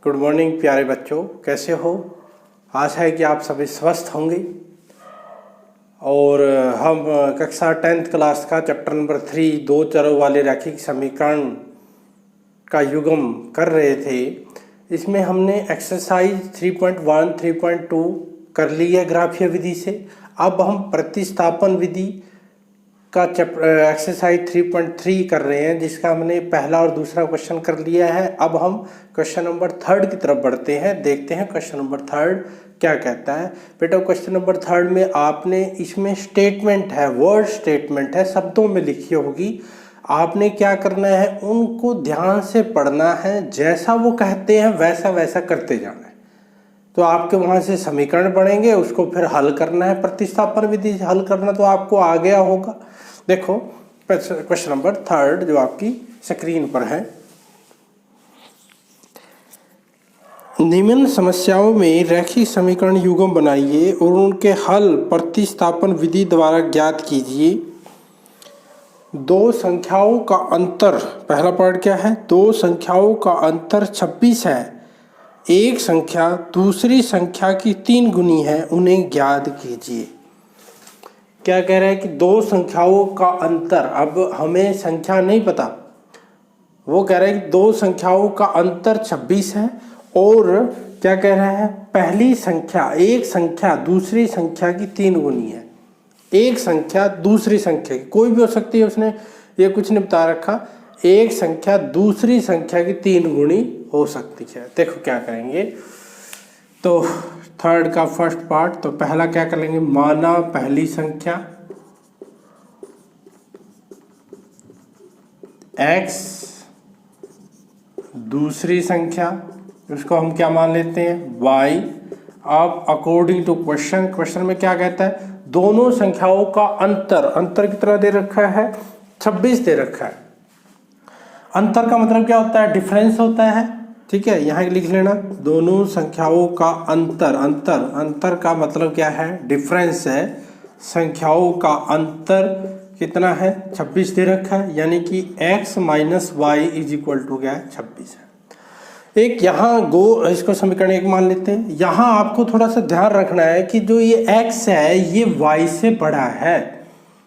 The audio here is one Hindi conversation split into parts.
गुड मॉर्निंग प्यारे बच्चों, कैसे हो? आशा है कि आप सभी स्वस्थ होंगे। और हम कक्षा 10th क्लास का चैप्टर नंबर 3 दो चरों वाले रैखिक समीकरण का युग्म कर रहे थे। इसमें हमने एक्सरसाइज 3.1 3.2 कर ली है ग्राफीय विधि से। अब हम प्रतिस्थापन विधि का एक्सरसाइज 3.3 कर रहे हैं, जिसका हमने पहला और दूसरा क्वेश्चन कर लिया है। अब हम क्वेश्चन नंबर 3 की तरफ बढ़ते हैं, देखते हैं क्वेश्चन नंबर 3 क्या कहता है। बेटा क्वेश्चन नंबर 3 में आपने इसमें स्टेटमेंट है, वर्ड स्टेटमेंट है, शब्दों में लिखी होगी। आपने क्या करना है, उनको ध्यान से पढ़ना है, जैसा वो कहते हैं वैसा वैसा करते जाना है। तो आपके वहाँ से समीकरण बनेंगे, उसको फिर हल करना है, प्रतिस्थापन विधि से हल करना तो आपको आ गया होगा। देखो क्वेश्चन नंबर 3 जो आपकी स्क्रीन पर है। निम्न समस्याओं में रैखिक समीकरण युग्म बनाइए और उनके हल प्रतिस्थापन विधि द्वारा ज्ञात कीजिए। दो संख्याओं का अंतर, पहला पार्ट क्या है, दो संख्याओं का अंतर 26 है। एक संख्या दूसरी संख्या की 3 गुनी है, उन्हें ज्ञात कीजिए। क्या कह रहा है कि दो संख्याओं का अंतर, अब हमें संख्या नहीं पता, वो कह रहा है कि दो संख्याओं का अंतर 26 है और क्या कह रहा है, पहली संख्या, एक संख्या दूसरी संख्या की 3 गुनी है। एक संख्या दूसरी संख्या की, कोई भी हो सकती है, उसने ये कुछ नहीं बता रखा, एक संख्या दूसरी संख्या की 3 गुनी हो सकती है। देखो क्या करेंगे, तो 3 का फर्स्ट पार्ट, तो पहला क्या कर लेंगे, माना पहली संख्या x, दूसरी संख्या उसको हम क्या मान लेते हैं, y। अब अकॉर्डिंग टू क्वेश्चन में क्या कहता है, दोनों संख्याओं का अंतर कितना दे रखा है, 26 दे रखा है। अंतर का मतलब क्या होता है, डिफरेंस होता है, ठीक है, यहाँ लिख लेना, दोनों संख्याओं का अंतर का मतलब क्या है, डिफरेंस है। संख्याओं का अंतर कितना है, 26 दे रखा है, यानी कि x minus y is equal to क्या है, 26 है। एक यहाँ इसको समीकरण 1 मान लेते हैं। यहाँ आपको थोड़ा सा ध्यान रखना है कि जो ये x है ये y से बड़ा है,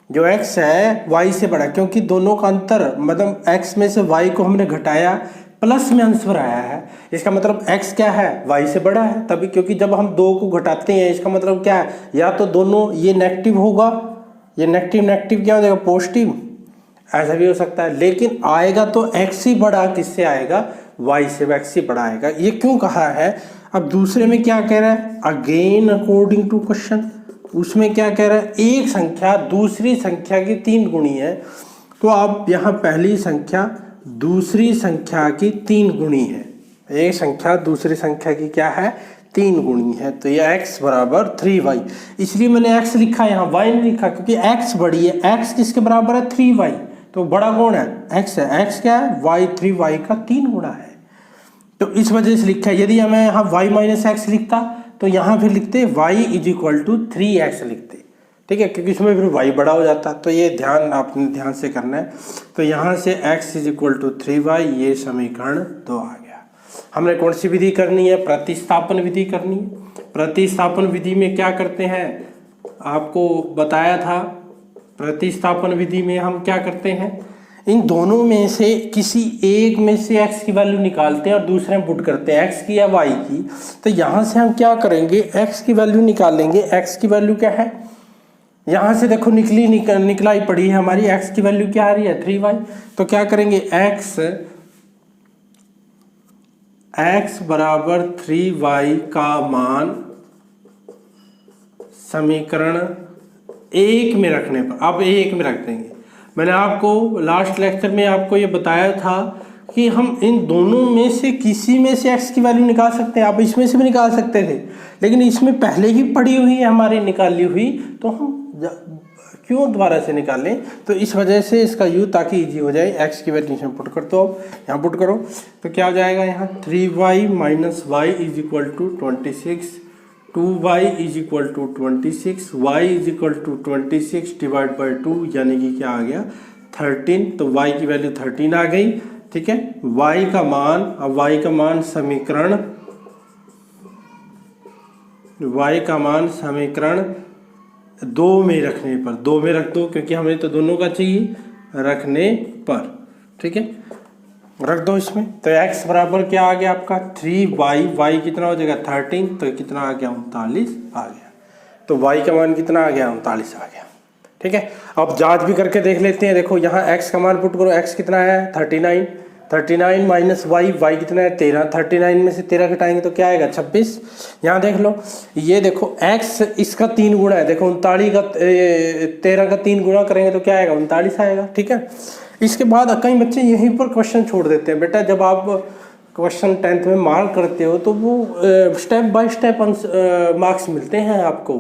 जो x है y से बड़ा, क्योंकि दोनों का अंतर मतलब x में से y को हमने घटाया, प्लस में आंसर आया है, इसका मतलब x क्या है, y से बड़ा है। तभी, क्योंकि जब हम दो को घटाते हैं इसका मतलब क्या है, या तो दोनों ये नेगेटिव होगा, ये नेगेटिव क्या हो जाएगा, पॉजिटिव, ऐसा भी हो सकता है, लेकिन आएगा तो x ही बड़ा किससे आएगा, y से, x ही बड़ा आएगा। ये क्यों कहा है। अब दूसरे में क्या कह रहा है, अगेन अकॉर्डिंग टू क्वेश्चन, उसमें क्या कह रहा है, एक संख्या दूसरी संख्या की 3 गुनी है। तो अब यहाँ पहली संख्या दूसरी संख्या की 3 गुनी है, एक संख्या दूसरी संख्या की क्या है, 3 गुनी है। तो ये x बराबर 3y, इसलिए मैंने x लिखा, यहाँ y नहीं लिखा, क्योंकि x बड़ी है। x किसके बराबर है, 3y, तो बड़ा कौन है, x है। x क्या है, y, 3y का 3 गुना है, तो इस वजह से लिखा है। यदि हमें यहाँ y माइनस एक्स लिखता तो यहाँ फिर लिखते y is equal to 3x लिखते, ठीक है, क्योंकि इसमें फिर y बड़ा हो जाता। तो ये ध्यान आपने ध्यान से करना है। तो यहाँ से x is equal to 3y, ये समीकरण 2 आ गया। हमने कौन सी विधि करनी है, प्रतिस्थापन विधि करनी है। प्रतिस्थापन विधि में क्या करते हैं, आपको बताया था, प्रतिस्थापन विधि में हम क्या करते हैं, इन दोनों में से किसी एक में से x की वैल्यू निकालते हैं और दूसरे में पुट करते हैं, x की या y की। तो यहाँ से हम क्या करेंगे, x की वैल्यू निकालेंगे। x की वैल्यू क्या है, यहाँ से देखो निकला ही पड़ी है हमारी, x की वैल्यू क्या आ रही है, 3y। तो क्या करेंगे, x बराबर 3y का मान समीकरण 1 में रखने पर, अब 1 में रख देंगे। मैंने आपको लास्ट लेक्चर में आपको ये बताया था कि हम इन दोनों में से किसी में से x की वैल्यू निकाल सकते हैं। आप इसमें से भी निकाल सकते थे, लेकिन इसमें पहले ही पड़ी हुई है हमारी निकाली हुई, तो हम क्यों दोबारा से निकालें। तो इस वजह से इसका यूज, ताकि इजी हो जाए, x की वैल्यू इसमें पुट कर दो। यहाँ पुट करो तो क्या हो जाएगा, यहाँ 3y minus y is equal to 26, 2y is equal to 26, y is equal to 26 divide by 2, यानी कि क्या आ गया, 13। तो y की वैल्यू 13 आ गई। ठीक है, y का मान, अब y का मान समीकरण, y का मान समीकरण 2 में रखने पर, 2 में रख दो क्योंकि हमें तो दोनों का चाहिए, रखने पर, ठीक है, रख दो इसमें। तो x बराबर क्या आ गया आपका 3y, y कितना हो जाएगा 13, तो कितना आ गया 39 आ गया। तो y का मान कितना आ गया 39 आ गया, ठीक है। अब जांच भी करके देख लेते हैं। देखो यहाँ x का मान पुट करो, x कितना है 39, 39 माइनस y कितना है 13, 39 में से 13 घटाएंगे तो क्या आएगा 26। यहाँ देख लो, ये देखो x इसका 3 गुणा है, देखो 39 का 13 का 3 गुणा करेंगे तो क्या आएगा 39 आएगा, ठीक है। इसके बाद कई बच्चे यहीं पर क्वेश्चन छोड़ देते हैं। बेटा जब आप क्वेश्चन 10th में मार्क करते हो तो वो स्टेप बाय स्टेप मार्क्स मिलते हैं आपको।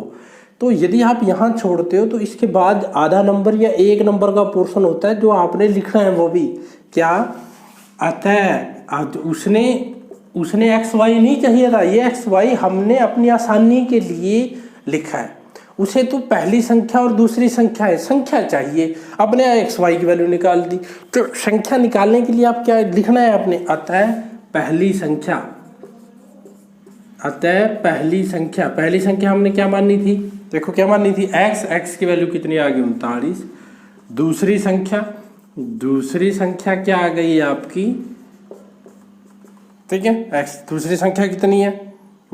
तो यदि आप यहाँ छोड़ते हो तो इसके बाद आधा नंबर या 1 नंबर का पोर्शन होता है जो आपने लिखना है, वो भी क्या, अतः उसने एक्स वाई नहीं चाहिए था, ये एक्स वाई हमने अपनी आसानी के लिए लिखा है। उसे तो पहली संख्या और दूसरी संख्या है, संख्या चाहिए, अपने एक्स वाई की वैल्यू निकाल दी। तो संख्या निकालने के लिए आप क्या लिखना है अपने, अतः पहली संख्या, अतः पहली संख्या, पहली संख्या हमने क्या माननी थी, देखो क्या माननी थी x की वैल्यू कितनी आ गई 39। दूसरी संख्या क्या आ गई है आपकी, ठीक है, x दूसरी संख्या कितनी है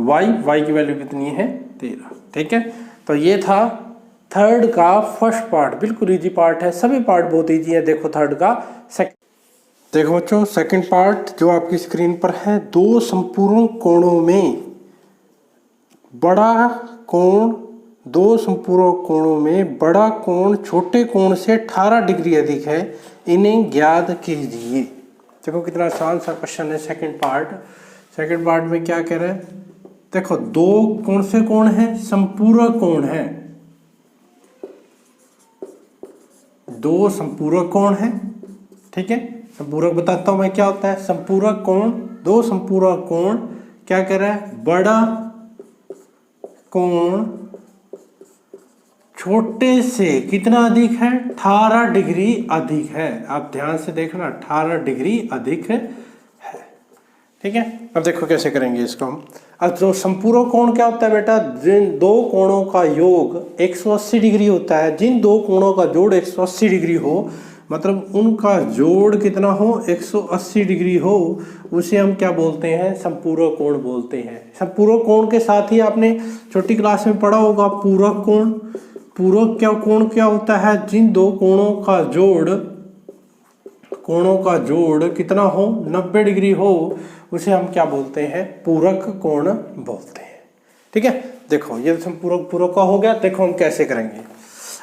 y की वैल्यू कितनी है 13, ठीक है। तो ये था थर्ड का फर्स्ट पार्ट, बिल्कुल इजी पार्ट है, सभी पार्ट बहुत इजी है। देखो थर्ड का देखो बच्चों सेकंड पार्ट जो आपकी स्क्रीन पर है, दो संपूर्ण कोणों में बड़ा कोण, दो संपूर्ण कोणों में बड़ा कोण छोटे कोण से 18 डिग्री अधिक है, इन्हें ज्ञात कीजिए। देखो कितना आसान सा क्वेश्चन है। सेकंड पार्ट में क्या कह रहे हैं, देखो दो कौन से कोण है, संपूरक कोण है, दो संपूरक कोण है, ठीक है। संपूरक बताता हूं मैं क्या होता है, संपूरक कोण, दो संपूरक कोण क्या कह रहा है, बड़ा कोण छोटे से कितना अधिक है 18 डिग्री अधिक है। आप ध्यान से देखना 18 डिग्री अधिक है, ठीक है। अब देखो कैसे करेंगे इसको हम। अब जो संपूरक कोण क्या होता है बेटा, जिन दो कोणों का योग 180 डिग्री होता है, जिन दो कोणों का जोड़ 180 डिग्री हो, मतलब उनका जोड़ कितना हो 180 डिग्री हो, उसे हम क्या बोलते हैं, संपूरक कोण बोलते हैं। संपूरक कोण के साथ ही आपने छोटी क्लास में पढ़ा होगा पूरक कोण। पूरक क्या कोण क्या होता है, जिन दो कोणों का जोड़ कितना हो 90 डिग्री हो, उसे हम क्या बोलते हैं, पूरक कोण बोलते हैं, ठीक है। देखो ये पूरक का हो गया। देखो हम कैसे करेंगे।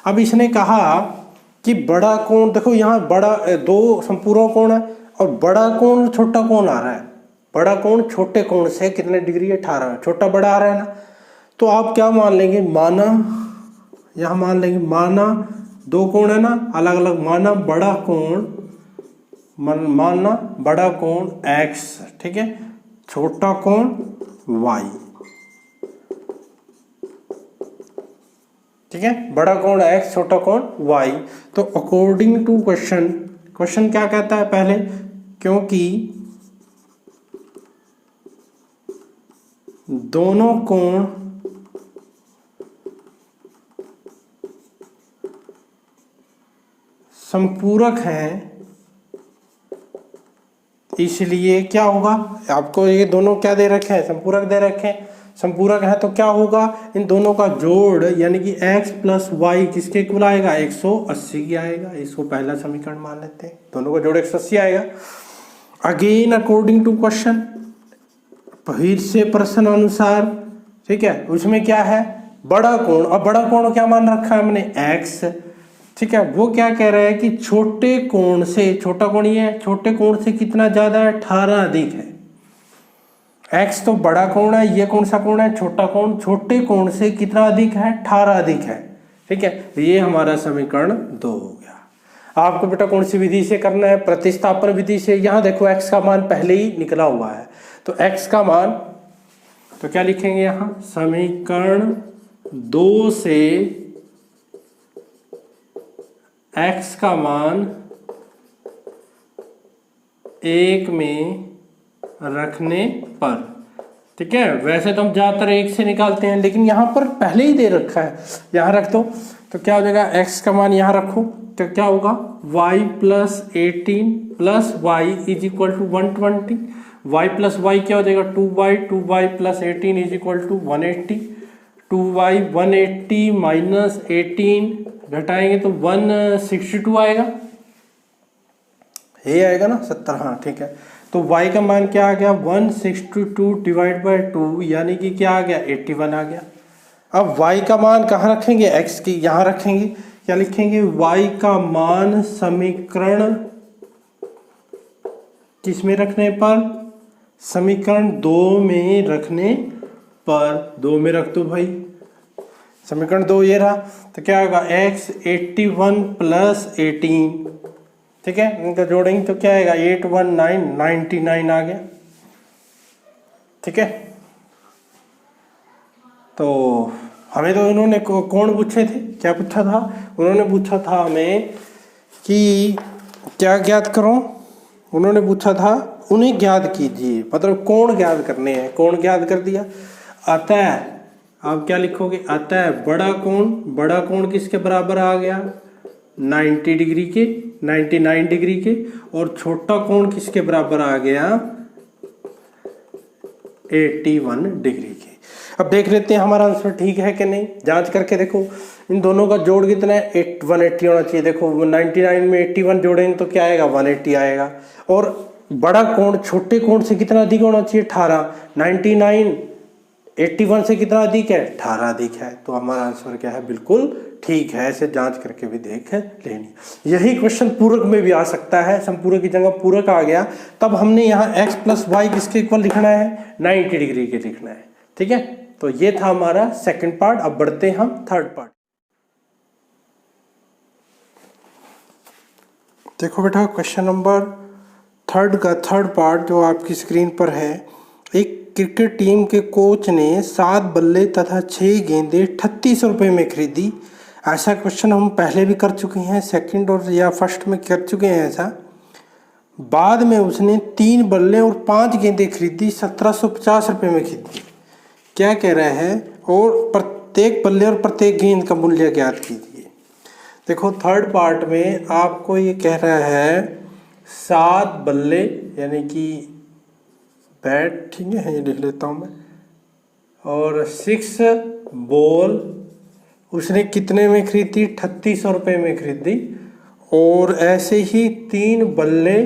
अब इसने कहा कि बड़ा कोण, देखो यहाँ बड़ा दो संपूरक कोण है और बड़ा कोण छोटा कोण आ रहा है, बड़ा कोण छोटे कोण से कितने डिग्री है 18, छोटा बड़ा आ रहा है ना। तो आप क्या मान लेंगे, माना यहाँ मान लेंगे, माना दो कोण है ना अलग अलग, माना बड़ा कोण, मानना बड़ा कोण x, ठीक है, छोटा कोण y, ठीक है, बड़ा कोण x छोटा कोण y। तो अकॉर्डिंग टू क्वेश्चन क्या कहता है, पहले क्योंकि दोनों कोण संपूरक हैं, इसलिए क्या होगा, आपको ये दोनों क्या दे रखे हैं, संपूरक दे रखे हैं। संपूरक है तो क्या होगा, इन दोनों का जोड़ यानी कि x प्लस वाई किसके इक्वल आएगा, 180 की आएगा। इसको पहला समीकरण मान लेते हैं, दोनों का जोड़ 180 आएगा। अगेन अकॉर्डिंग टू क्वेश्चन, फिर से प्रश्न अनुसार, ठीक है, उसमें क्या है, बड़ा कोण। अब बड़ा कोण क्या मान रखा है हमने x, ठीक है। वो क्या कह रहे हैं कि छोटे कोण से, छोटा कोण ये है, छोटे कोण से कितना ज्यादा है 18 अधिक है। x तो बड़ा कोण है, ये कौन सा कोण है, छोटा कोण, छोटे कोण से कितना अधिक है 18 अधिक है, ठीक है। ये हमारा समीकरण 2 हो गया। आपको बेटा कौन सी विधि से करना है, प्रतिस्थापन विधि से। यहाँ देखो x का मान पहले ही निकला हुआ है, तो x का मान तो क्या लिखेंगे यहाँ, समीकरण 2 से x का मान 1 में रखने पर, ठीक है। वैसे तो हम ज़्यादातर 1 से निकालते हैं, लेकिन यहाँ पर पहले ही दे रखा है, यहाँ रख दो तो क्या हो जाएगा, x का मान यहाँ रखो तो क्या होगा, y + 18 + y = 120, y + y क्या हो जाएगा, 2y + 18 = 180, 2y 180 - 18 घटाएंगे तो 162 आएगा, ये आएगा ना 70, हाँ ठीक है। तो y का मान क्या आ गया, 162 / 2 यानी कि क्या आ गया, 81 आ गया। अब y का मान कहाँ रखेंगे, x की यहाँ रखेंगे, क्या लिखेंगे, y का मान समीकरण किस में रखने पर, समीकरण 2 में रखने पर, 2 में रख दो भाई, समीकरण 2 ये रहा, तो क्या होगा, x 81 + 18, ठीक है, इनका जोड़ेंगे तो क्या आएगा, 819 99 आ गया, ठीक है। तो हमें तो इन्होंने कौन पूछे थे, क्या पूछा था, उन्होंने पूछा था हमें कि क्या ज्ञात करो, उन्होंने पूछा था उन्हें ज्ञात कीजिए, मतलब कोण ज्ञात करने हैं, कोण ज्ञात कर दिया। अतः आप क्या लिखोगे, अतः बड़ा कोण किसके बराबर आ गया, 90 डिग्री के, 99 डिग्री के, और छोटा कोण किसके बराबर आ गया, 81 डिग्री के। अब देख लेते हैं हमारा आंसर ठीक है कि नहीं, जांच करके देखो, इन दोनों का जोड़ कितना है, 180 होना चाहिए। देखो 99 में 81 जोड़ेंगे तो क्या आएगा, 180 आएगा। और बड़ा कोण छोटे कोण से कितना अधिक होना चाहिए, 18, 99 81 से कितना अधिक है, 18 अधिक है। तो हमारा आंसर क्या है, बिल्कुल ठीक है, ऐसे जांच करके भी देख लेनी। यही क्वेश्चन पूरक में भी आ सकता है, संपूरक की जगह पूरक आ गया, तब हमने यहाँ x + y किसके इक्वल लिखना है, 90 डिग्री के लिखना है, ठीक है। तो ये था हमारा सेकंड पार्ट। अब बढ़ते हैं हम थर्ड पार्ट। देखो बेटा, क्वेश्चन नंबर थर्ड का थर्ड पार्ट जो आपकी स्क्रीन पर है, एक क्रिकेट टीम के कोच ने 7 बल्ले तथा 6 गेंदें 3800 रुपये में खरीदी। ऐसा क्वेश्चन हम पहले भी कर चुके हैं, सेकंड और या फर्स्ट में कर चुके हैं ऐसा। बाद में उसने 3 बल्ले और 5 गेंदें खरीदी, 1750 रुपये में खरीदी। क्या कह रहा है, और प्रत्येक बल्ले और प्रत्येक गेंद का मूल्य ज्ञात कीजिए। देखो थर्ड पार्ट में आपको ये कह रहा है 7 बल्ले यानी कि बैट, ठीक है, ये लिख लेता हूँ मैं, और 6 बॉल उसने कितने में खरीदी, 3800 रुपये में खरीदी। और ऐसे ही 3 बल्ले,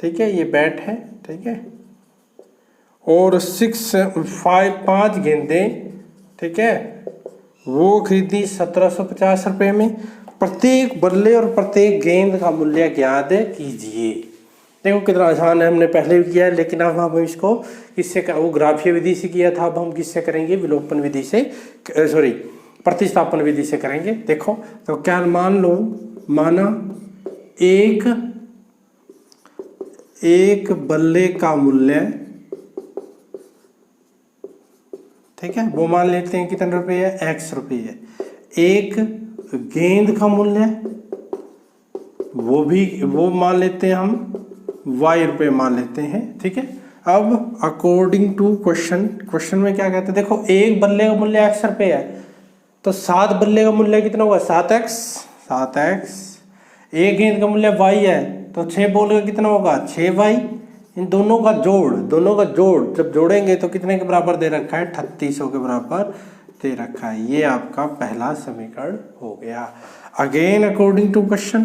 ठीक है, ये बैट है, ठीक है, और 5 गेंदें, ठीक है, वो खरीदी 1750 रुपये में। प्रत्येक बल्ले और प्रत्येक गेंद का मूल्य ज्ञात कीजिए। देखो कितना आसान है, हमने पहले भी किया है, लेकिन अब हम इसको किससे, वो ग्राफीय विधि से किया था, अब हम किससे करेंगे, विलोपन विधि से, सॉरी प्रतिस्थापन विधि से करेंगे। देखो तो क्या मान लो, माना एक बल्ले का मूल्य, ठीक है, वो मान लेते हैं कितने रुपये है, x रुपये है। एक गेंद का मूल्य वो मान लेते हैं हम y रुपये मान लेते हैं, ठीक है। अब अकॉर्डिंग टू क्वेश्चन में क्या कहते हैं, देखो एक बल्ले का मूल्य x रुपये है, तो 7 बल्ले का मूल्य कितना होगा, 7x। एक गेंद का मूल्य y है, तो 6 बॉल का कितना होगा, 6y। इन दोनों का जोड़ जब जोड़ेंगे तो कितने के बराबर दे रखा है, 3800 के बराबर दे रखा है। ये आपका पहला समीकरण हो गया। अगेन अकॉर्डिंग टू क्वेश्चन,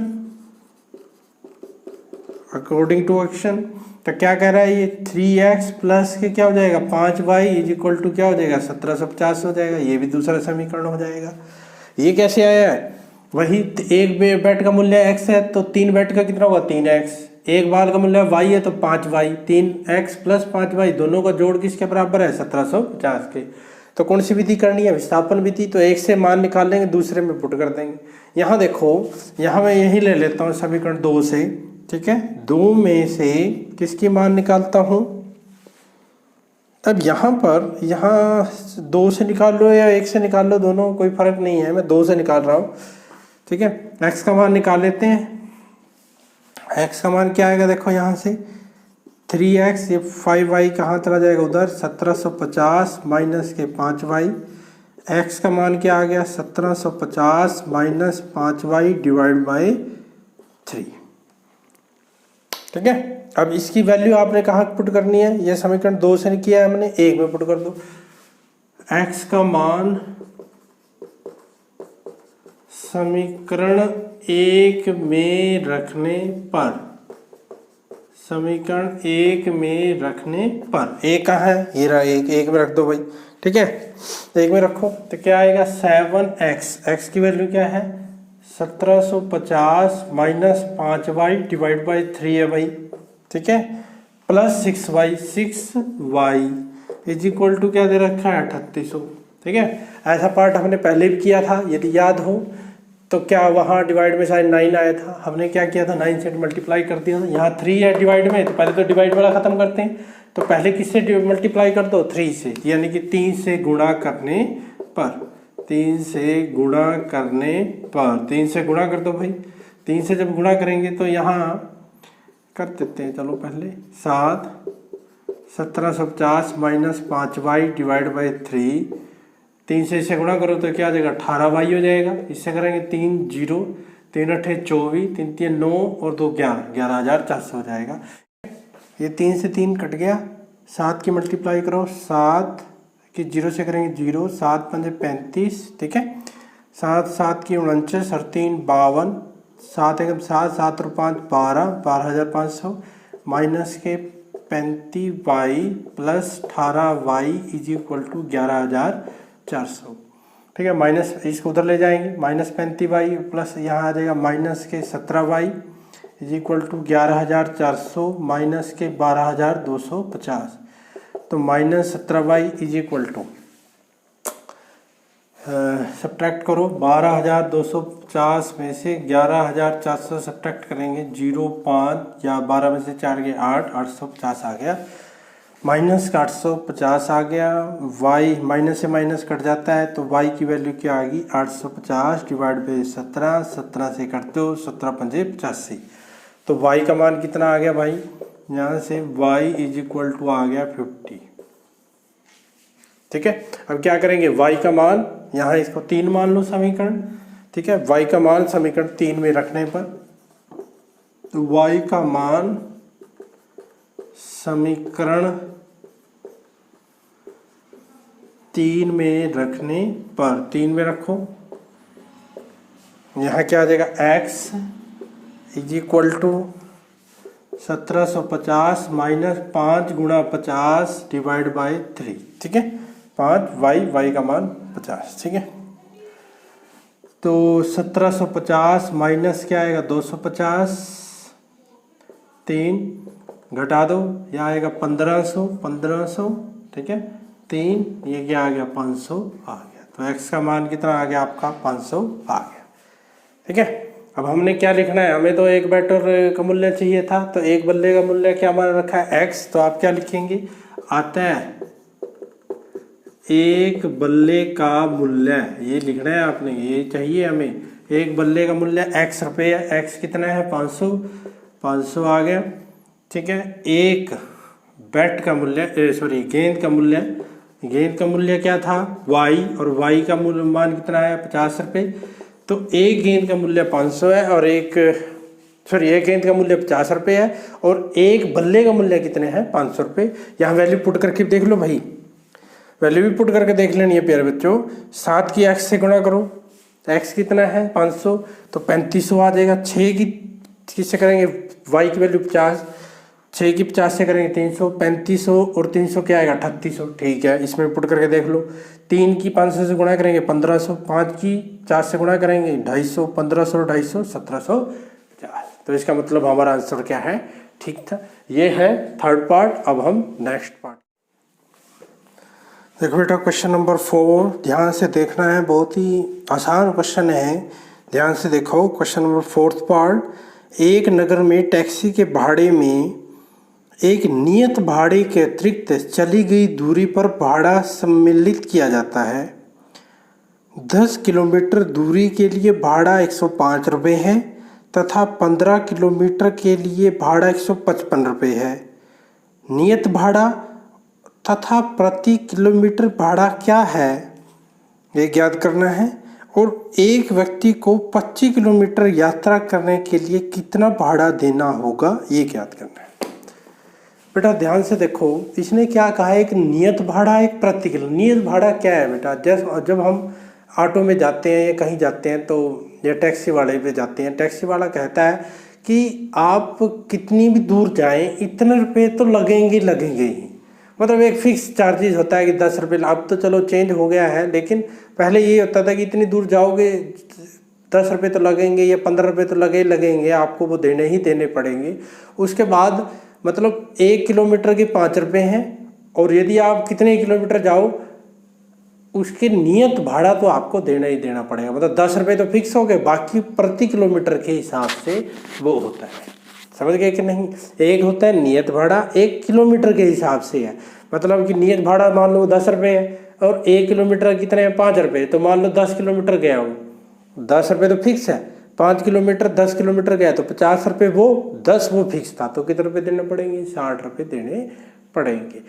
तो क्या कह रहा है, ये 3x प्लस के क्या हो जाएगा, 5y = क्या हो जाएगा, 1750 हो जाएगा। ये भी दूसरा समीकरण हो जाएगा। ये कैसे आया है, वही एक बैट का मूल्य x है, तो 3 बैट का कितना होगा, 3x। एक बाल का मूल्य y है, तो 5y, 3x + 5y दोनों का जोड़ किसके बराबर है, 1750 के। तो कौन सी विधि करनी है, विस्थापन विधि। तो एक से मान निकाल लेंगे, दूसरे में पुट कर देंगे। यहाँ देखो, यहाँ मैं यही ले लेता हूँ समीकरण 2 से, ठीक है, 2 में से किसकी मान निकालता हूँ। अब यहाँ 2 से निकाल लो या 1 से निकाल लो, दोनों कोई फर्क नहीं है, मैं 2 से निकाल रहा हूँ, ठीक है। x का मान निकाल लेते हैं, x का मान क्या आएगा, देखो यहाँ से 3x, ये 5y कहाँ चला जाएगा उधर, 1750 माइनस के 5y, x का मान क्या आ गया 1750 माइनस 5y डिवाइड बाई 3। ठीक है, अब इसकी वैल्यू आपने कहाँ पुट करनी है, ये समीकरण 2 से किया है हमने, 1 में पुट कर दो। x का मान समीकरण 1 में रखने पर, समीकरण 1 में रखने पर, एक कहाँ है, ये रहा 1 में रख दो भाई। ठीक है, 1 में रखो तो क्या आएगा 7x, x की वैल्यू क्या है 1750 माइनस 5y डिवाइड बाई 3 है भाई। ठीक है, plus 6y, 6y is equal to क्या दे रखा है 3800। ठीक है, ऐसा पार्ट हमने पहले भी किया था, यदि याद हो तो क्या वहाँ डिवाइड में शायद 9 आया था, हमने क्या किया था 9 से मल्टीप्लाई कर दिया था। यहाँ 3 है डिवाइड में, तो पहले तो डिवाइड वाला खत्म करते हैं, तो पहले किससे मल्टीप्लाई कर दो 3 से, यानी कि 3 से गुणा करने पर, 3 से गुणा करने पर, 3 से गुणा कर दो भाई। 3 से जब गुणा करेंगे तो यहाँ कर देते हैं, चलो पहले 7 1750 माइनस 5y डिवाइड बाई 3, 3 से इसे गुणा करो तो क्या आ जाएगा 18y हो जाएगा। इससे करेंगे 3 0, 3 8 24, 3 3 9 और 2 11, 11400 हो जाएगा। ये 3 से 3 कट गया, 7 की मल्टीप्लाई करो, 7 की 0 से करेंगे 0, 7 5 35। ठीक है, 7 7 की 49 और 3 52, 7 एकम 7, 7 और 5 12, 12500 माइनस के 35y plus 18y is equal to 11400। ठीक है, माइनस इसको उधर ले जाएंगे, माइनस 35y प्लस यहाँ आ जाएगा माइनस के 17y is equal to 11400 minus के 12250, तो minus 17y is equal to subtract करो 12250 में से 11400 सब्ट्रैक्ट करेंगे 05 या 12 में से 4 के 8, 850 आ गया, माइनस का 850 आ गया। y माइनस से माइनस कट जाता है तो y की वैल्यू क्या आ गई 850 डिवाइड बाई 17, 17 से कटते हो 17 पंजे 85, तो y का मान कितना आ गया भाई, यहाँ से y इज इक्वल टू आ गया 50। ठीक है, अब क्या करेंगे y का मान, यहाँ इसको 3 मान लो समीकरण। ठीक है, y का मान समीकरण 3 में रखने पर, तो y का मान समीकरण 3 में रखने पर, 3 में रखो, यहाँ क्या आ जाएगा x is equal to 1750 minus 5 गुणा 50 डिवाइड बाई 3। ठीक है, 5y का मान 50। ठीक है, तो 1750 माइनस क्या आएगा 250, 3 घटा दो, यह आएगा 1500। ठीक है, 3 ये क्या आ गया 500 आ गया, तो x का मान कितना आ गया आपका 500 आ गया। ठीक है, अब हमने क्या लिखना है, हमें तो एक वेक्टर का मूल्य चाहिए था, तो एक बल्ले का मूल्य क्या मान रखा है x, तो आप क्या लिखेंगे, अतः एक बल्ले का मूल्य, ये लिखना है आपने, ये चाहिए हमें, एक बल्ले का मूल्य x रुपये है, x कितना है 500 आ गया। ठीक है, एक बैट का मूल्य गेंद का मूल्य क्या था y, और y का मूल्य मान कितना है 50 रुपये, तो एक गेंद का मूल्य 500 है और एक गेंद का मूल्य 50 रुपये है और एक बल्ले का मूल्य कितने हैं 500 रुपये। यहाँ वैल्यू पुट करके देख लो भाई, वैल्यू भी पुट करके देख लेनी है प्यारे बच्चों। 7 की x से गुणा करो, x कितना है 500, तो 3500 आ जाएगा। 6 की किससे करेंगे, y की वैल्यू 50, 6 की 50 से करेंगे 300, 3500 और 300 क्या आएगा 3800। ठीक है, इसमें पुट करके देख लो। 3 की 500 से गुणा करेंगे 1500, 5 की 4 से गुणा करेंगे 250, 1500 250 1750। तो इसका मतलब हमारा आंसर क्या है, ठीक था। ये है थर्ड पार्ट। अब हम नेक्स्ट पार्ट देखो बेटा, क्वेश्चन नंबर 4 ध्यान से देखना है, बहुत ही आसान क्वेश्चन है, ध्यान से देखो। क्वेश्चन नंबर 4th पार्ट, एक नगर में टैक्सी के भाड़े में एक नियत भाड़े के अतिरिक्त चली गई दूरी पर भाड़ा सम्मिलित किया जाता है। 10 किलोमीटर दूरी के लिए भाड़ा 105 रुपये है तथा 15 किलोमीटर के लिए भाड़ा 155 रुपये है। नियत भाड़ा तथा प्रति किलोमीटर भाड़ा क्या है ये ज्ञात करना है। और एक व्यक्ति को 25 किलोमीटर यात्रा करने के लिए कितना भाड़ा देना होगा ये ज्ञात करना है। बेटा ध्यान से देखो, इसने क्या कहा है, एक नियत भाड़ा एक प्रति किलो। नियत भाड़ा क्या है बेटा, जब हम ऑटो में जाते हैं या कहीं जाते हैं तो या टैक्सी वाले पे जाते हैं, टैक्सी वाला कहता है कि आप कितनी भी दूर जाएं इतने रुपए तो लगेंगे ही। मतलब एक फिक्स चार्जेस होता है कि 10 रुपये। अब तो चलो चेंज हो गया है, लेकिन पहले ये होता था कि इतनी दूर जाओगे 10 रुपये तो लगेंगे या 15 रुपये तो लगेंगे, आपको वो देने ही देने पड़ेंगे। उसके बाद मतलब 1 किलोमीटर के 5 रुपये हैं, और यदि आप कितने किलोमीटर जाओ उसके नियत भाड़ा तो आपको देना ही देना पड़ेगा। मतलब 10 रुपये तो फिक्स हो गए, बाकी प्रति किलोमीटर के हिसाब से वो होता है। समझ गए कि नहीं। एक होता है नियत भाड़ा, 1 किलोमीटर के हिसाब से है। मतलब कि नियत भाड़ा मान लो 10 रुपये है और 1 किलोमीटर कितने हैं 5 रुपये, तो मान लो 10 किलोमीटर गया हूँ, 10 रुपये तो फिक्स है। 5 किलोमीटर 10 किलोमीटर गया तो 50 रुपये, वो 10 वो फिक्स था, तो कितने रुपये देने पड़ेंगे, 60 रुपये देने पड़ेंगे।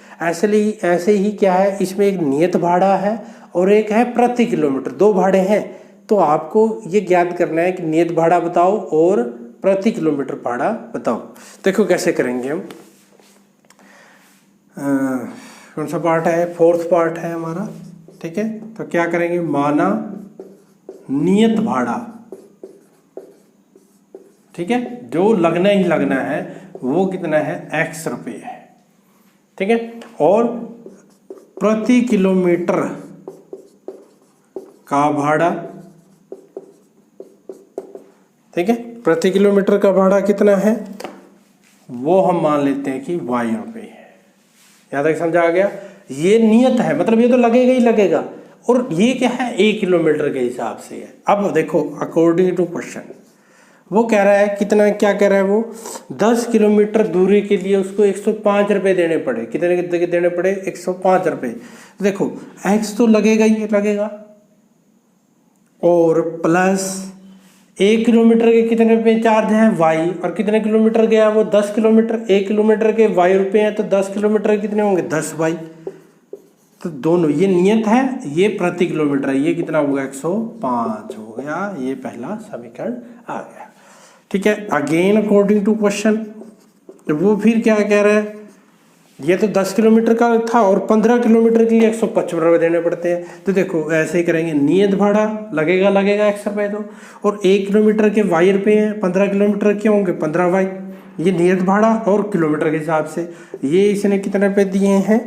ऐसे ही क्या है, इसमें एक नियत भाड़ा है और एक है प्रति किलोमीटर, 2 भाड़े हैं। तो आपको ये ज्ञात करना है कि नियत भाड़ा बताओ और प्रति किलोमीटर भाड़ा बताओ। देखो कैसे करेंगे हम। कौन सा पार्ट है, 4th पार्ट है हमारा, ठीक है। तो क्या करेंगे, माना नियत भाड़ा, ठीक है, जो लगना ही लगना है वो कितना है, x रुपये है, ठीक है। और प्रति किलोमीटर का भाड़ा, ठीक है, प्रति किलोमीटर का भाड़ा कितना है वो हम मान लेते हैं कि y रुपये है। यहाँ तक समझा आ गया। ये नियत है, मतलब ये तो लगेगा ही लगेगा, और ये क्या है 1 किलोमीटर के हिसाब से है। अब देखो अकॉर्डिंग टू क्वेश्चन वो कह रहा है कितना, क्या कह रहा है वो, 10 किलोमीटर दूरी के लिए उसको 105 रुपये देने पड़े। कितने देने पड़े, 105 रुपये। देखो x तो लगेगा ही लगेगा, और प्लस 1 किलोमीटर के कितने रुपये चार्ज है y, और कितने किलोमीटर गया वो 10 किलोमीटर, 1 किलोमीटर के y रुपये हैं तो 10 किलोमीटर कितने होंगे 10y। तो दोनों ये नियत है, ये प्रति किलोमीटर है, ये कितना होगा 105 हो गया। ये पहला समीकरण आ गया, ठीक है। अगेन अकॉर्डिंग टू क्वेश्चन वो फिर क्या कह रहा है, ये तो 10 किलोमीटर का था और 15 किलोमीटर के लिए 155 रुपये देने पड़ते हैं। तो देखो ऐसे ही करेंगे, नियत भाड़ा लगेगा x रुपये तो, और 1 किलोमीटर के y रुपये हैं, 15 किलोमीटर के होंगे 15y। ये नियत भाड़ा और किलोमीटर के हिसाब से। ये इसने कितने रुपये दिए हैं,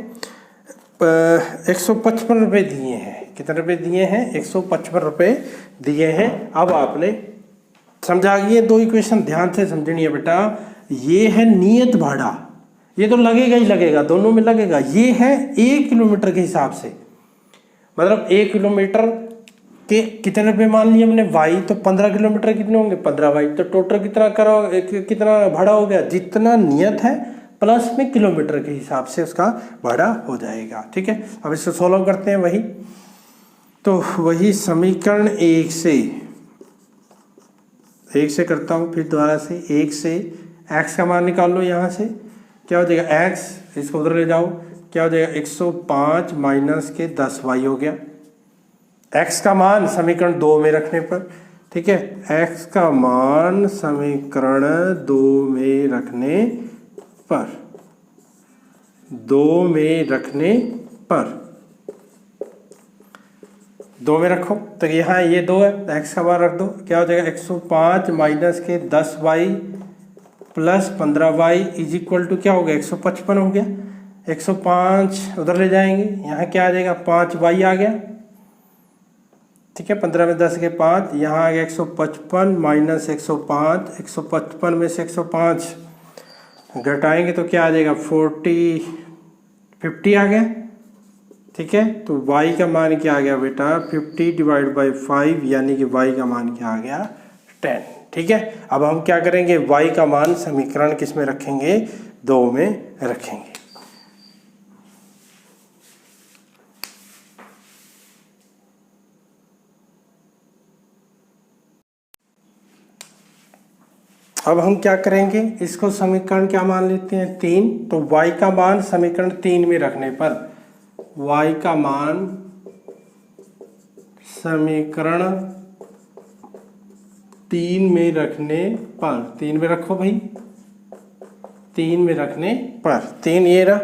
155 रुपये दिए हैं। कितने रुपये दिए हैं, 155 रुपये दिए हैं। अब आपने समझा गया, 2 इक्वेशन ध्यान से समझनी है बेटा। ये है नियत भाड़ा, ये तो लगेगा ही लगेगा, दोनों में लगेगा। ये है 1 किलोमीटर के हिसाब से, मतलब 1 किलोमीटर के कितने रुपये मान लिए हमने y, तो 15 किलोमीटर कितने होंगे 15y। तो टोटल कितना भाड़ा हो गया, जितना नियत है प्लस में किलोमीटर के हिसाब से उसका भाड़ा हो जाएगा, ठीक है। अब इसको सॉल्व करते हैं वही, तो वही समीकरण 1 से करता हूँ फिर दोबारा से। 1 से x का मान निकाल लो, यहाँ से क्या हो जाएगा x, इसको उधर ले जाओ, क्या हो जाएगा 105 माइनस के 10y हो गया। x का मान समीकरण 2 में रखने पर, ठीक है, x का मान समीकरण 2 में रखने पर, 2 में रखो तो यहाँ ये 2 है, x का मान रख दो, क्या हो जाएगा 105 माइनस के 10y plus 15y is equal to क्या हो गया 155 हो गया। 105 उधर ले जाएंगे, यहाँ क्या आ जाएगा 5y आ गया, ठीक है। 15 में 10 के 5, यहाँ आ गया 155 माइनस 105, 155 में से 105 घटाएंगे तो क्या आ जाएगा 50 आ गया, ठीक है। तो y का मान क्या आ गया बेटा 50 डिवाइड बाई 5, यानी कि y का मान क्या आ गया 10, ठीक है। अब हम क्या करेंगे, y का मान समीकरण किस में रखेंगे, 2 में रखेंगे। अब हम क्या करेंगे, इसको समीकरण क्या मान लेते हैं 3। तो y का मान समीकरण 3 में रखने पर, y का मान समीकरण 3 में रखने पर, 3 में रखो भाई, 3 में रखने पर 3 ये रहा,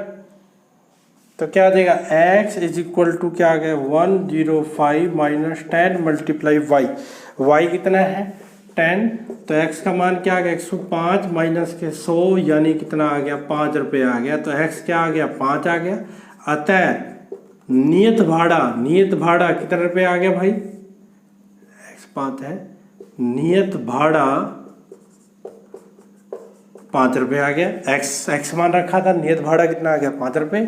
तो क्या आ जाएगा x इज इक्वल टू क्या आ गया 105 माइनस 10 मल्टीप्लाई y कितना है 10, तो x का मान क्या आ गया 105 माइनस के 100 यानी कितना आ गया 5 रुपये आ गया, तो x क्या आ गया 5 आ गया। अतः नियत भाड़ा कितना रुपये आ गया भाई, x 5 है, नियत भाड़ा 5 रुपये आ गया, x मान रखा था, नियत भाड़ा कितना आ गया 5 रुपये,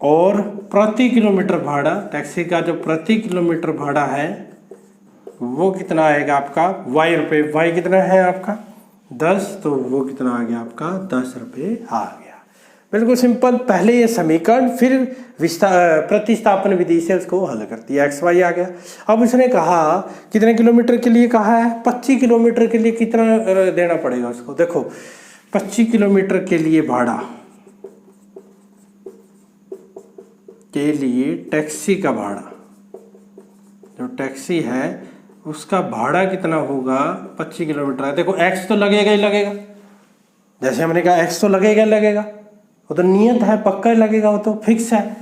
और प्रति किलोमीटर भाड़ा, टैक्सी का जो प्रति किलोमीटर भाड़ा है वो कितना आएगा आपका y रुपये, y कितना है आपका 10, तो वो कितना आ गया आपका 10 रुपये आ गया। बिल्कुल सिंपल, पहले ये समीकरण फिर प्रतिस्थापन विधि से उसको हल करती है, x y आ गया। अब उसने कहा कितने किलोमीटर के लिए कहा है, 25 किलोमीटर के लिए कितना देना पड़ेगा उसको। देखो 25 किलोमीटर के लिए भाड़ा के लिए टैक्सी का भाड़ा, जो टैक्सी है उसका भाड़ा कितना होगा 25 किलोमीटर है। देखो x तो लगेगा ही लगेगा, जैसे हमने कहा x तो लगेगा ही लगेगा, वो तो नियत है, पक्का ही लगेगा, वो तो फिक्स है।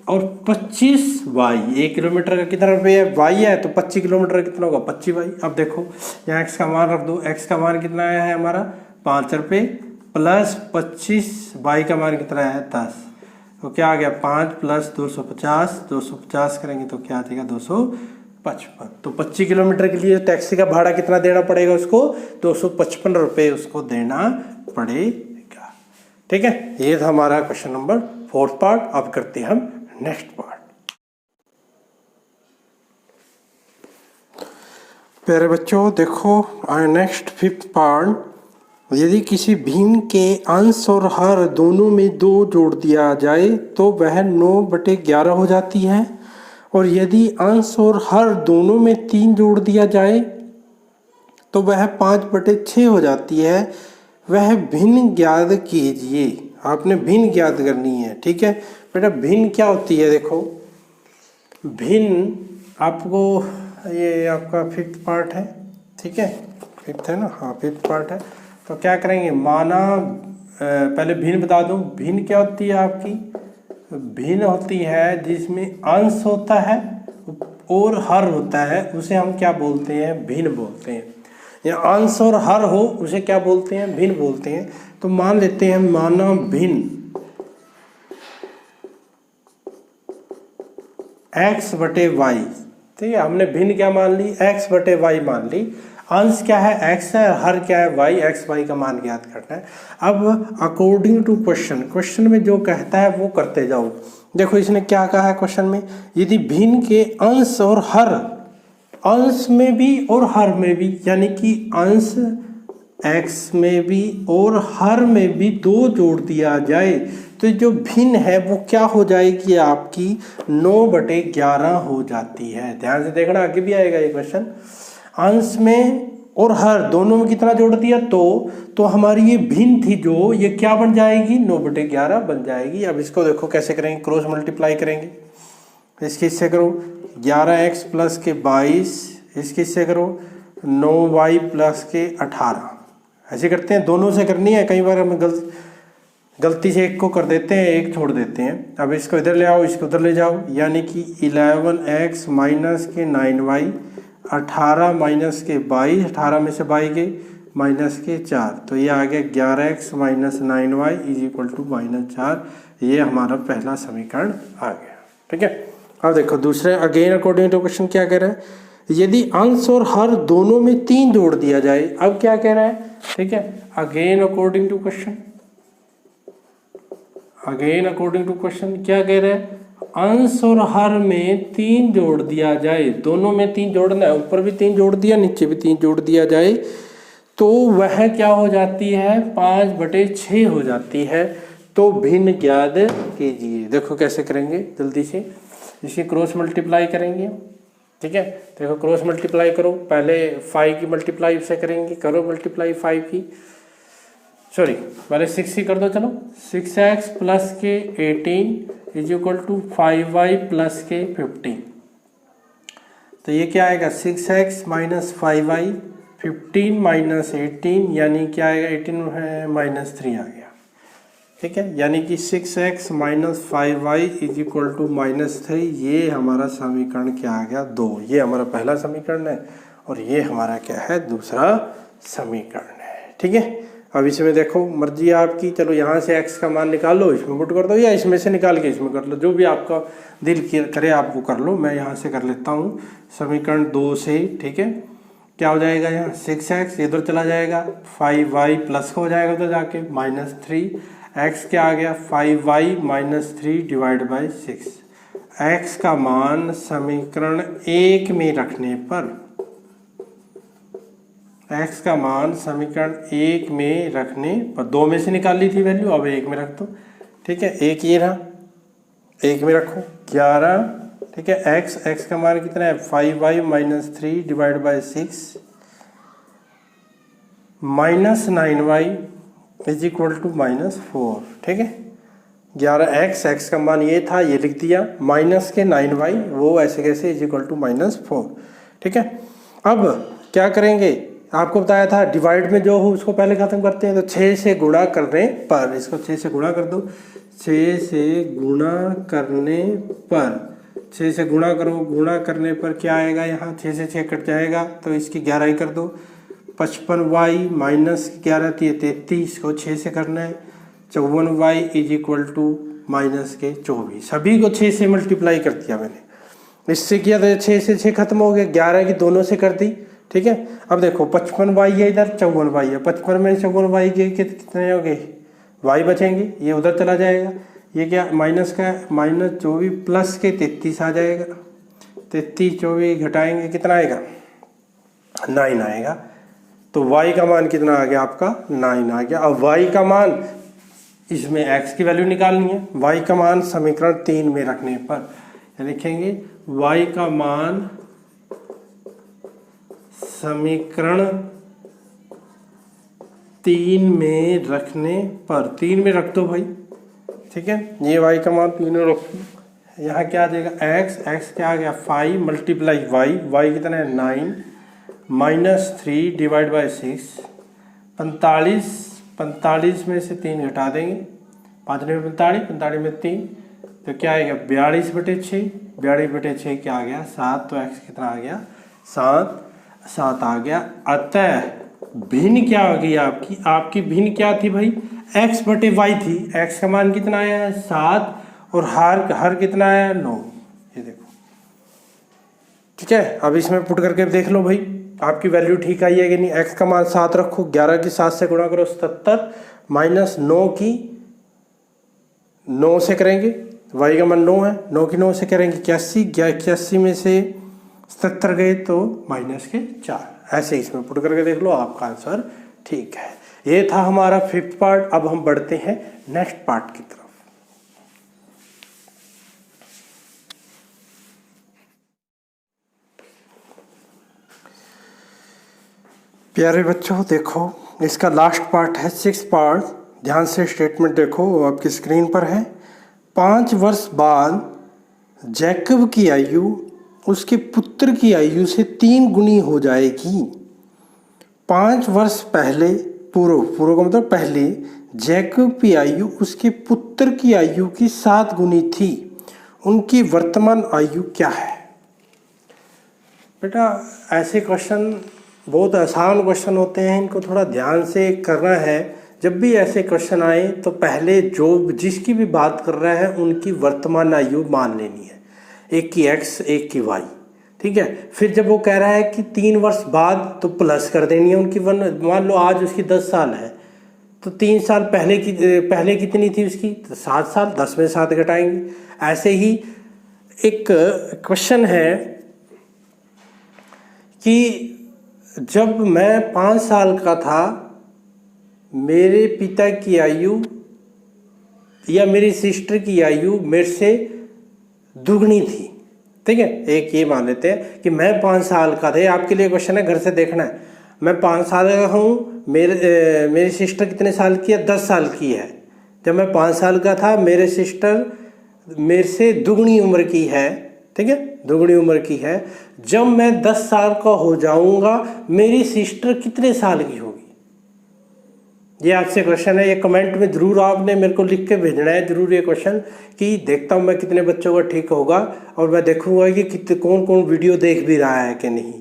और 25y, 1 किलोमीटर का कितना रुपये है y है, तो 25 किलोमीटर कितना होगा 25y। अब देखो यहाँ x का मान रख दो, x का मान कितना आया है हमारा 5 रुपये प्लस 25, y का मान कितना है 10, तो क्या आ गया 5 प्लस 250 करेंगे तो क्या आ जाएगा 255। तो 25 किलोमीटर के लिए टैक्सी का भाड़ा कितना देना पड़ेगा उसको, 255 रुपये उसको देना पड़ेगा। ठीक है, ये था हमारा क्वेश्चन नंबर 4 पार्ट। अब करते हैं हम नेक्स्ट पार्ट। प्यारे बच्चों देखो नेक्स्ट 5th पार्ट, यदि किसी भिन्न के अंश और हर दोनों में 2 जोड़ दिया जाए तो वह 9/11 हो जाती है, और यदि अंश और हर दोनों में 3 जोड़ दिया जाए तो वह 5/6 हो जाती है। वह भिन्न ज्ञात कीजिए। आपने भिन्न ज्ञात करनी है। ठीक है बेटा, भिन्न क्या होती है, देखो भिन्न आपको, ये आपका 5th पार्ट है, ठीक है 5th है ना, हाँ 5th पार्ट है। तो क्या करेंगे, माना पहले भिन्न बता दूं, भिन्न क्या होती है आपकी, भिन्न होती है जिसमें अंश होता है और हर होता है, उसे हम क्या बोलते हैं भिन्न बोलते हैं। या अंश और हर हो उसे क्या बोलते हैं भिन्न बोलते हैं। तो मान लेते हैं, माना भिन्न x/y, ठीक है, हमने भिन्न क्या मान ली x/y मान ली। अंश क्या है x है, हर क्या है y, x y का मान ज्ञात करना है। अब अकॉर्डिंग टू क्वेश्चन में जो कहता है वो करते जाओ। देखो इसने क्या कहा है क्वेश्चन में, यदि भिन्न के अंश और हर, अंश में भी और हर में भी, यानी कि अंश x में भी और हर में भी 2 जोड़ दिया जाए तो जो भिन्न है वो क्या हो जाएगी आपकी 9/11 हो जाती है। ध्यान से देखना, आगे भी आएगा ये क्वेश्चन। अंश में और हर दोनों में कितना जोड़ दिया, तो हमारी ये भिन्न थी जो, ये क्या बन जाएगी 9/11 बन जाएगी। अब इसको देखो कैसे करेंगे, क्रॉस मल्टीप्लाई करेंगे, इसके इससे करो 11x प्लस के 22, इसके इससे करो 9y प्लस के 18, ऐसे करते हैं, दोनों से करनी है। कई बार हम गलती से एक को कर देते हैं, एक छोड़ देते हैं। अब इसको इधर ले आओ, इसको उधर ले जाओ, यानी कि 11x माइनस के 9y, 18 माइनस के 22, 18 में से 22 गए माइनस के 4, तो ये आ गया 11x minus 9y is equal to -4। ये हमारा पहला समीकरण आ गया। ठीक है, अब देखो दूसरे, अगेन अकॉर्डिंग टू क्वेश्चन क्या कह रहा है, यदि अंश और हर दोनों में 3 जोड़ दिया जाए। अब क्या कह रहा है, ठीक है, again according to question, again according to question क्या कह रहे हैं, अंश और हर में 3 जोड़ दिया जाए, दोनों में 3 जोड़ना है, ऊपर भी 3 जोड़ दिया नीचे भी 3 जोड़ दिया जाए तो वह क्या हो जाती है 5/6 हो जाती है। तो भिन्न ज्ञात कीजिए। देखो कैसे करेंगे, जल्दी से इसे क्रॉस मल्टीप्लाई करेंगे, ठीक है। देखो क्रॉस मल्टीप्लाई करो, पहले 5 की मल्टीप्लाई से करेंगे, करो मल्टीप्लाई 5 की, सॉरी पहले 6 की कर दो। चलो 6x प्लस के 18 is equal to 5y plus के 15। तो ये क्या आएगा 6x माइनस 5y, 15 माइनस 18 यानी क्या आएगा 18 है माइनस 3 आ गया। ठीक है, यानी कि 6x minus 5y is equal to minus 3। ये हमारा समीकरण क्या आ गया 2। ये हमारा पहला समीकरण है और ये हमारा क्या है दूसरा समीकरण है। ठीक है, अब इसमें देखो मर्जी आपकी, चलो यहाँ से x का मान निकाल लो, इसमें पुट कर दो, या इसमें से निकाल के इसमें कर लो, जो भी आपका दिल करे आप वो कर लो। मैं यहाँ से कर लेता हूँ समीकरण 2 से। ठीक है, क्या हो जाएगा यहाँ 6x इधर चला जाएगा, 5y प्लस हो जाएगा उधर जाके माइनस 3x क्या आ गया 5y minus 3 divide by 6। x का मान समीकरण 1 में रखने पर, x का मान समीकरण 1 में रखने पर, 2 में से निकाल ली थी वैल्यू, अब 1 में रख दो। ठीक है, 1 ये रहा, 1 में रखो 11। ठीक है, x का मान कितना है 5y minus 3 divide by 6 minus 9y is equal to minus 4। ठीक है, 11x का मान ये था, ये लिख दिया, माइनस के 9y वो ऐसे कैसे इज इक्वल टू माइनस 4। ठीक है, अब क्या करेंगे, आपको बताया था डिवाइड में जो हो उसको पहले खत्म करते हैं। तो 6 से गुणा करने पर, इसको 6 से गुणा कर दो, 6 से गुणा करने पर, 6 से गुणा करो, गुणा करने पर क्या आएगा यहाँ 6 से 6 कट जाएगा तो इसकी 11 ही कर दो। 55y माइनस 11 33 को 6 से करना है, 54y is equal to minus के 24। सभी को 6 से मल्टीप्लाई कर दिया मैंने, इससे किया तो 6 से 6 खत्म हो गया, 11 की दोनों से कर दी। ठीक है, अब देखो 55y है इधर, 54y है, 55 में 54y के कितने हो गए y बचेंगे, ये उधर चला जाएगा, ये क्या माइनस का माइनस 24 प्लस के 33 आ जाएगा, 33 24 घटाएंगे कितना आएगा 9 आएगा। तो y का मान कितना आ गया आपका 9 आ गया। अब y का मान, इसमें x की वैल्यू निकालनी है, y का मान समीकरण 3 में रखने पर लिखेंगे y का मान समीकरण 3 में रखने पर, 3 में रख दो भाई। ठीक है, ये y का मान 3 में रखो, यहाँ क्या आ जाएगा x क्या आ गया 5 मल्टीप्लाई y कितना है 9 माइनस 3 डिवाइड बाई 6, 45 में से 3 घटा देंगे, 5 में 45 में 3 तो क्या आएगा 42/6, 42/6 क्या आ गया 7। तो x कितना आ गया 7 आ गया। अतः भिन्न क्या हो गई आपकी भिन्न क्या थी भाई x/y थी, x का मान कितना आया 7 और हर कितना आया 9, ये देखो। ठीक है, अब इसमें पुट करके देख लो भाई आपकी वैल्यू ठीक आई है कि नहीं। x का मान 7 रखो, 11 की 7 से गुणा करो 77 माइनस 9 की 9 से करेंगे, y का मान 9 है, 9 की 9 से करेंगे 81 में से 77 गए तो माइनस के 4। ऐसे इसमें पुट करके देख लो, आपका आंसर ठीक है। ये था हमारा 5th पार्ट। अब हम बढ़ते हैं नेक्स्ट पार्ट की तरफ। प्यारे बच्चों देखो, इसका लास्ट पार्ट है 6th पार्ट। ध्यान से स्टेटमेंट देखो, आपकी स्क्रीन पर है। 5 वर्ष बाद जैकब की आयु उसके पुत्र की आयु से 3 गुनी हो जाएगी। 5 वर्ष पहले, पूर्व का मतलब पहले, जैकब की आयु उसके पुत्र की आयु की 7 गुनी थी। उनकी वर्तमान आयु क्या है? बेटा ऐसे क्वेश्चन बहुत आसान क्वेश्चन होते हैं, इनको थोड़ा ध्यान से करना है। जब भी ऐसे क्वेश्चन आए तो पहले जो जिसकी भी बात कर रहा है उनकी वर्तमान आयु मान लेनी है, एक की x एक की y। ठीक है, फिर जब वो कह रहा है कि 3 वर्ष बाद तो प्लस कर देनी है उनकी। मान लो आज उसकी 10 साल है तो 3 साल पहले कितनी थी उसकी, तो 7 साल, 10 में 7 घटाएंगे। ऐसे ही एक क्वेश्चन है कि जब मैं 5 साल का था मेरे पिता की आयु या मेरी सिस्टर की आयु मेरे से दुगनी थी, ठीक है। एक ये मान लेते हैं कि मैं 5 साल का था, आपके लिए क्वेश्चन है, घर से देखना है। मैं 5 साल का हूँ, मेरी सिस्टर कितने साल की है? 10 साल की है। जब मैं 5 साल का था, मेरे सिस्टर मेरे से दुगनी उम्र की है, ठीक है, दुगनी उम्र की है। जब मैं 10 साल का हो जाऊंगा, मेरी सिस्टर कितने साल की होगी? ये आपसे क्वेश्चन है। ये कमेंट में जरूर आपने मेरे को लिख के भेजना है जरूर ये क्वेश्चन, कि देखता हूँ मैं कितने बच्चों का ठीक होगा, और मैं देखूंगा कि कितने कौन कौन वीडियो देख भी रहा है कि नहीं।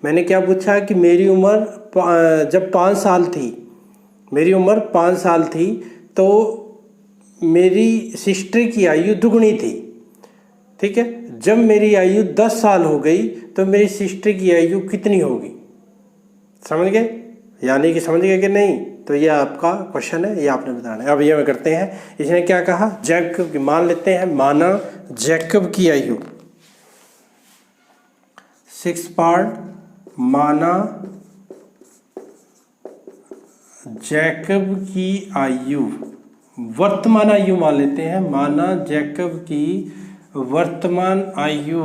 मैंने क्या पूछा कि मेरी उम्र जब 5 साल थी, मेरी उम्र 5 साल थी, तो मेरी सिस्टर की आयु दुगनी थी, ठीक है। जब मेरी आयु 10 साल हो गई, तो मेरी सिस्टर की आयु कितनी होगी? समझ गए? यानी कि समझ गए कि नहीं? तो ये आपका क्वेश्चन है, ये आपने बताना है। अब ये में करते हैं, इसने क्या कहा? जैकब की मान लेते हैं, माना जैकब की आयु 6 पार्ट, माना जैकब की आयु, वर्तमान आयु मान लेते हैं, माना जैकब की वर्तमान आयु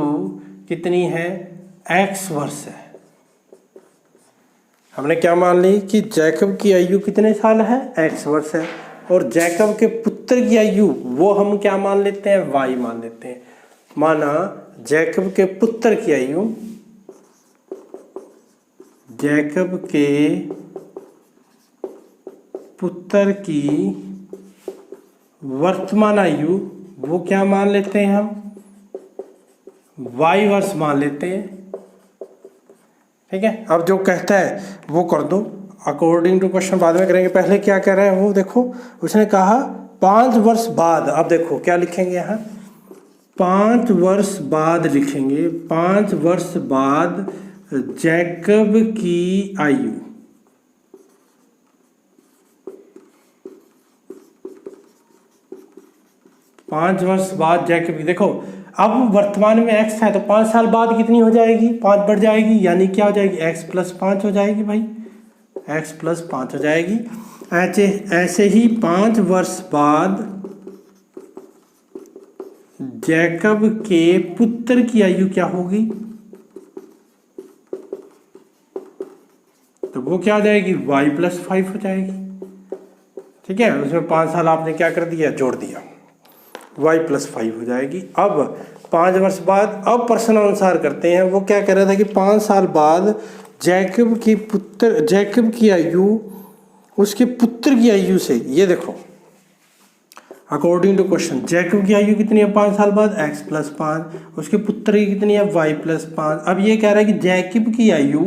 कितनी है? x वर्ष है। हमने क्या मान ली कि जैकब की आयु कितने साल है? x वर्ष है। और जैकब के पुत्र की आयु वो हम क्या मान लेते हैं? y मान लेते हैं। माना जैकब के पुत्र की आयु, जैकब के पुत्र की वर्तमान आयु वो क्या मान लेते हैं? हम y वर्ष मान लेते हैं, ठीक है। अब जो कहता है वो कर दो, अकॉर्डिंग टू क्वेश्चन बाद में करेंगे। पहले क्या कह रहे हैं वो देखो, उसने कहा 5 वर्ष बाद। अब देखो क्या लिखेंगे यहाँ? 5 वर्ष बाद लिखेंगे। 5 वर्ष बाद जैकब की आयु, पाँच वर्ष बाद जैकब की, देखो अब वर्तमान में x है तो 5 साल बाद कितनी हो जाएगी? 5 बढ़ जाएगी, यानी क्या हो जाएगी? x + 5 हो जाएगी भाई, x + 5 हो जाएगी। ऐसे ही 5 वर्ष बाद जैकब के पुत्र की आयु क्या होगी? तो वो क्या हो जाएगी? y + 5 हो जाएगी, ठीक है। उसमें 5 साल आपने क्या कर दिया? जोड़ दिया, y + 5 हो जाएगी। अब 5 वर्ष बाद, अब प्रश्न अनुसार करते हैं। वो क्या कह रहा था कि 5 साल बाद जैकब की आयु उसके पुत्र की आयु से, ये देखो अकॉर्डिंग टू क्वेश्चन, जैकब की आयु कितनी है 5 साल बाद? x + 5, उसके पुत्र की कितनी है? y + 5। अब ये कह रहा है कि जैकब की आयु,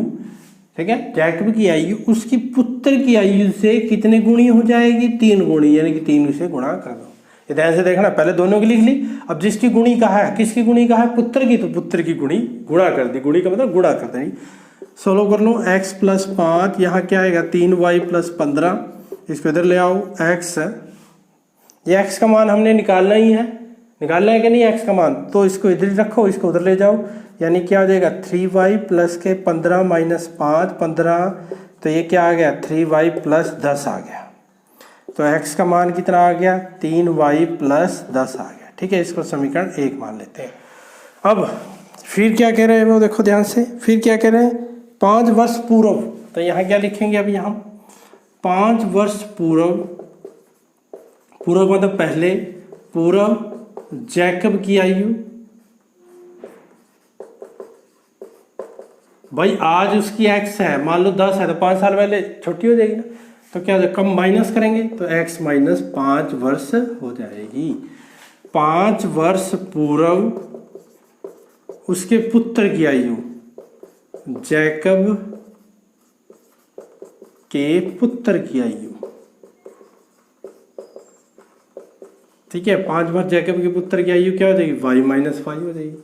ठीक है, जैकब की आयु उसकी पुत्र की आयु से कितने गुणी हो जाएगी? 3 गुणी, यानी कि 3 से गुणा कर दो। ये ध्यान से देखना, पहले दोनों की लिख ली। अब जिसकी गुणी का है, किसकी गुणी का है? पुत्र की, तो पुत्र की गुणी गुणा कर दी। गुणी का मतलब गुणा कर देनी। सोल्व कर लो, x + 5, यहाँ क्या आएगा? 3y + 15, इसको इधर ले आओ, x, ये x का मान हमने निकालना ही है, निकालना है कि नहीं x का मान? तो इसको इधर ही रखो, इसको उधर ले जाओ, यानी क्या हो जाएगा? 3y + के 15 - 5, 15, तो ये क्या आ गया? 3y + 10 आ गया। तो x का मान कितना आ गया? 3y + 10 आ गया, ठीक है। इसको समीकरण 1 मान लेते हैं। अब फिर क्या कह रहे हैं वो देखो ध्यान से, फिर क्या कह रहे हैं? 5 वर्ष पूर्व, तो यहाँ क्या लिखेंगे? अभी यहाँ 5 वर्ष पूर्व, पूर्व मतलब पहले, पूर्व जैकब की आयु, भाई आज उसकी x है, मान लो 10 है, तो 5 साल पहले छोटी हो जाएगी ना, तो क्या कम माइनस करेंगे तो x - 5 वर्ष हो जाएगी। 5 वर्ष पूर्व उसके पुत्र की आयु, जैकब के पुत्र की आयु, ठीक है। 5 वर्ष जैकब के पुत्र की आयु क्या हो जाएगी? y - 5 हो जाएगी।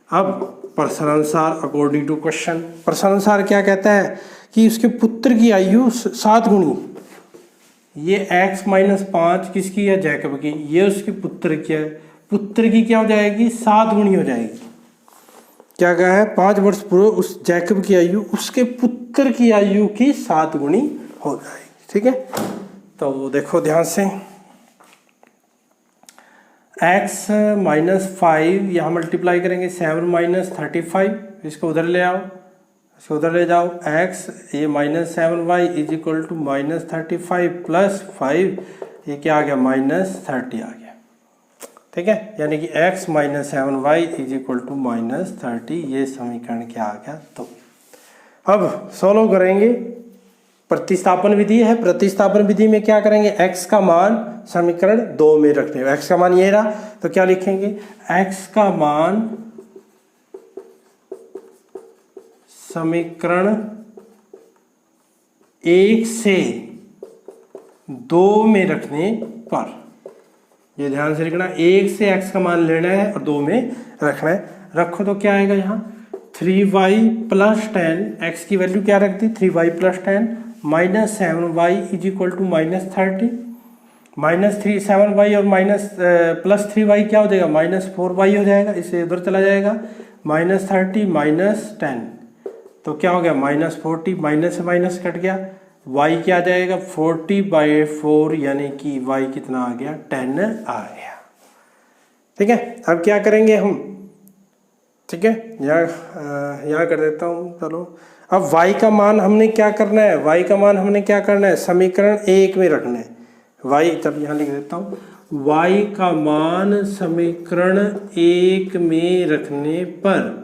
अब प्रश्नानुसार अकॉर्डिंग टू क्वेश्चन, प्रश्नानुसार क्या कहता है कि उसके पुत्र की आयु 7 गुणी, ये x - 5 किसकी है? जैकब की, ये उसके पुत्र की है, पुत्र की क्या हो जाएगी? 7 गुणी हो जाएगी। क्या कहा है? 5 वर्ष पूर्व उस जैकब की आयु उसके पुत्र की आयु की 7 गुणी हो जाएगी, ठीक है। तो देखो ध्यान से, x माइनस 5 यहाँ मल्टीप्लाई करेंगे 7 माइनस 35, इसको उधर ले आओ, इसको उधर ले जाओ, x ये minus 7y is equal to minus 35 plus 5, ये क्या आ गया माइनस 30 आ गया। ठीक है, यानी कि x minus 7y is equal to minus 30, ये समीकरण क्या आ गया। तो अब सॉल्व करेंगे, प्रतिस्थापन विधि है। प्रतिस्थापन विधि में क्या करेंगे, x का मान समीकरण 2 में रखते हैं। x का मान ये रहा, तो क्या लिखेंगे, x का मान समीकरण 1 से 2 में रखने पर, ये ध्यान से लिखना, 1 से x का मान लेना है और 2 में रखना है। रखो तो क्या आएगा यहाँ 3y प्लस 10, x की वैल्यू क्या रख दी 3y plus 10 minus 7y is equal to minus 30, minus 7y और माइनस प्लस 3y क्या हो जाएगा माइनस 4y हो जाएगा, इससे उधर चला जाएगा, माइनस 30 माइनस 10 तो क्या हो गया माइनस 40, माइनस से माइनस कट गया, y क्या आ जाएगा 40/4, यानी कि y कितना आ गया 10 आ गया। ठीक है, अब क्या करेंगे हम, ठीक है, यहाँ कर देता हूँ। चलो अब y का मान हमने क्या करना है, y का मान हमने क्या करना है समीकरण 1 में रखना है। y, तब यहाँ लिख देता हूँ, y का मान समीकरण 1 में रखने पर,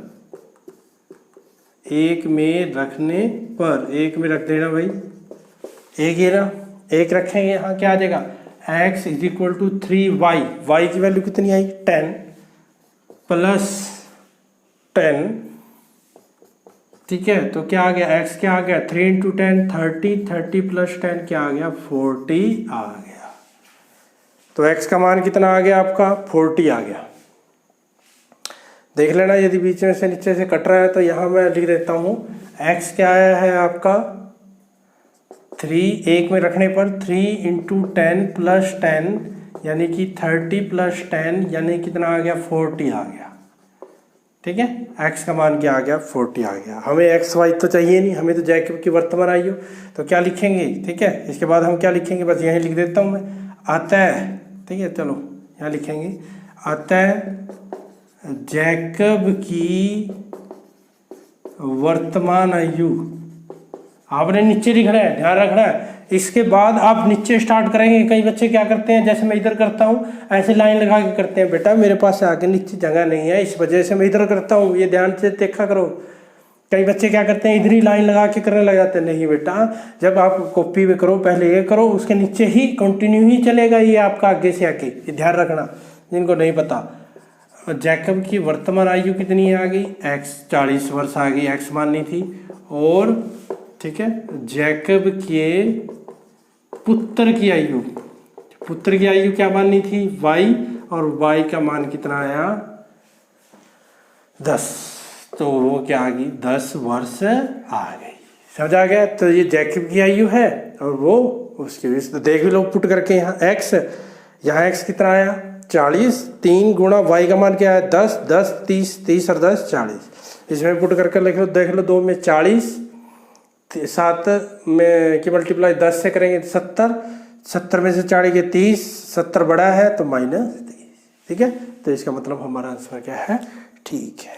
1 में रखने पर, 1 में रख देना भाई, 1 ही ना, 1 रखेंगे, यहाँ क्या आ जाएगा x is equal to 3y, y की वैल्यू कितनी आई 10 प्लस 10, ठीक है, तो क्या आ गया x क्या आ गया 3 इंटू 10 30, 30 प्लस 10 क्या आ गया 40 आ गया। तो x का मान कितना आ गया आपका 40 आ गया। देख लेना, यदि बीच में से नीचे से कट रहा है तो यहाँ मैं लिख देता हूँ, x क्या आया है आपका 3, 1 में रखने पर 3 इंटू 10 प्लस 10 यानी कि 30 प्लस 10 यानी कितना आ गया 40 आ गया। ठीक है, x का मान क्या आ गया 40 आ गया। हमें x y तो चाहिए नहीं, हमें तो जैकब की वर्तमान आई हो, तो क्या लिखेंगे, ठीक है, इसके बाद हम क्या लिखेंगे, बस यहीं लिख देता हूँ मैं, अतः, ठीक है, चलो यहाँ लिखेंगे, अतः जैकब की वर्तमान आयु, आपने नीचे लिखना है, ध्यान रखना है। इसके बाद आप नीचे स्टार्ट करेंगे। कई बच्चे क्या करते हैं, जैसे मैं इधर करता हूँ ऐसे लाइन लगा के करते हैं, बेटा मेरे पास आगे नीचे जगह नहीं है इस वजह से मैं इधर करता हूँ, ये ध्यान से देखा करो। कई बच्चे क्या करते हैं, इधर ही लाइन लगा के करने लग जाते हैं। नहीं बेटा, जब आप कॉपी में करो पहले ये करो, उसके नीचे ही कंटिन्यू ही चलेगा ये आपका आगे से आके, ये ध्यान रखना जिनको नहीं पता। जैकब की वर्तमान आयु कितनी आ गई, x 40 वर्ष आ गई, x माननी थी, और ठीक है, जैकब के पुत्र की आयु, पुत्र की आयु क्या माननी थी y, और y का मान कितना आया 10, तो वो क्या आ गई 10 वर्ष आ गई। समझ आ गया, तो ये जैकब की आयु है और वो उसके, तो देख लो पुट करके, यहाँ x, यहाँ x कितना आया 40, 3 गुणा y का मान क्या है 10, 10 30, 30 और 10 40, इसमें पुट करके लिख लो, देख लो 2 में 40, 7 में की मल्टीप्लाई 10 से करेंगे 70, 70 में से 40 के 30, 70 बड़ा है तो माइनस 30। ठीक है, तो इसका मतलब हमारा आंसर क्या है, ठीक है।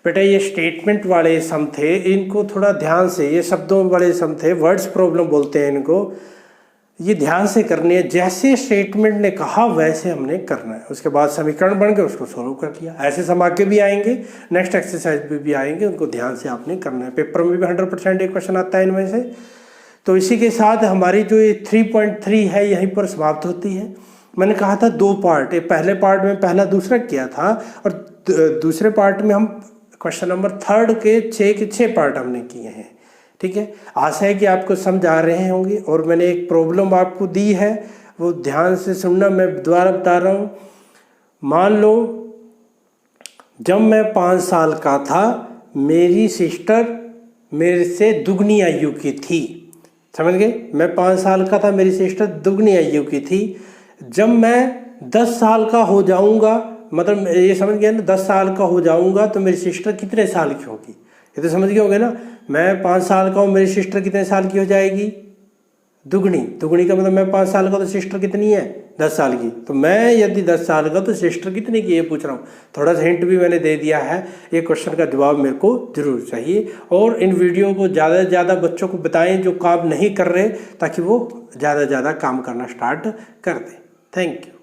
बेटा ये स्टेटमेंट वाले सम थे, इनको थोड़ा ध्यान से, ये शब्दों वाले सम थे, वर्ड्स प्रॉब्लम बोलते हैं इनको, ये ध्यान से करनी है। जैसे स्टेटमेंट ने कहा वैसे हमने करना है, उसके बाद समीकरण बन गए उसको सोल्व कर लिया। ऐसे सम आगे भी आएंगे, नेक्स्ट एक्सरसाइज में भी आएंगे, उनको ध्यान से आपने करना है। पेपर में भी 100% एक क्वेश्चन आता है इनमें से। तो इसी के साथ हमारी जो ये 3.3 है यहीं पर समाप्त होती है। मैंने कहा था 2 पार्ट, पहले पार्ट में पहला दूसरा किया था, और दूसरे पार्ट में हम क्वेश्चन नंबर 3 के 6 पार्ट हमने किए हैं। ठीक है, आशा है कि आपको समझ आ रहे होंगे, और मैंने एक प्रॉब्लम आपको दी है वो ध्यान से सुनना, मैं दोबारा बता रहा हूँ। मान लो जब मैं 5 साल का था, मेरी सिस्टर मेरे से दुगनी आयु की थी। समझ गए, मैं 5 साल का था, मेरी सिस्टर दुगनी आयु की थी। जब मैं 10 साल का हो जाऊंगा, मतलब ये समझ गया ना, 10 साल का हो जाऊंगा तो मेरी सिस्टर कितने साल की होगी, ये तो समझ गए होंगे ना। मैं 5 साल का हूँ, मेरी सिस्टर कितने साल की हो जाएगी दुगनी, दुगनी का मतलब मैं 5 साल का तो सिस्टर कितनी है 10 साल की, तो मैं यदि 10 साल का तो सिस्टर कितनी की ये पूछ रहा हूँ। थोड़ा सा हिंट भी मैंने दे दिया है, ये क्वेश्चन का जवाब मेरे को जरूर चाहिए। और इन वीडियो को ज़्यादा से ज़्यादा बच्चों को बताएं जो काम नहीं कर रहे, ताकि वो ज़्यादा से ज़्यादा काम करना स्टार्ट कर दें। Thank you.